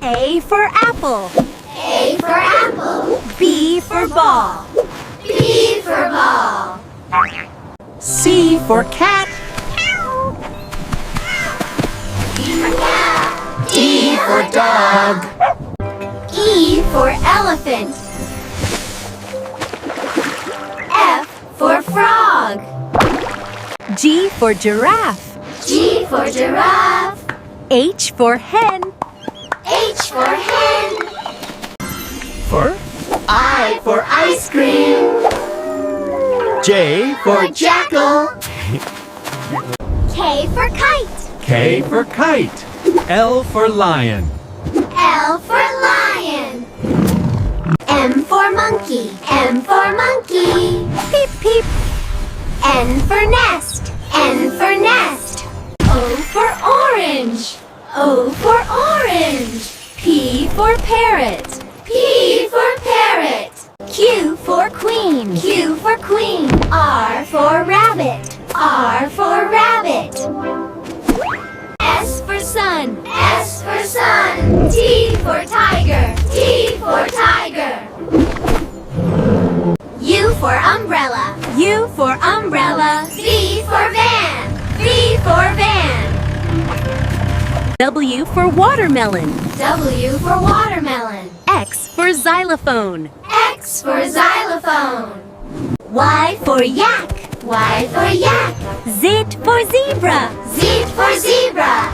A for apple. A for apple. B for ball. B for ball. C for cat. D for cow. D for dog. E for elephant. F for frog. G for giraffe. G for giraffe. H for hen. H for hen. For I for ice cream. J for jackal. K for kite. K for kite. L for lion. L for lion. M for monkey. M for monkey. Peep, peep. N for nest. N for nest. O for orange. O for orange. P for parrot. P for parrot. Q for queen. Q for queen. R for rabbit. R for rabbit. S for sun. S for sun. T for tiger. T for tiger. U for umbrella. U for umbrella. V for van. V for van. W for watermelon. W for watermelon. X for xylophone. X for xylophone. Y for yak. Y for yak. Z for zebra. Z for zebra.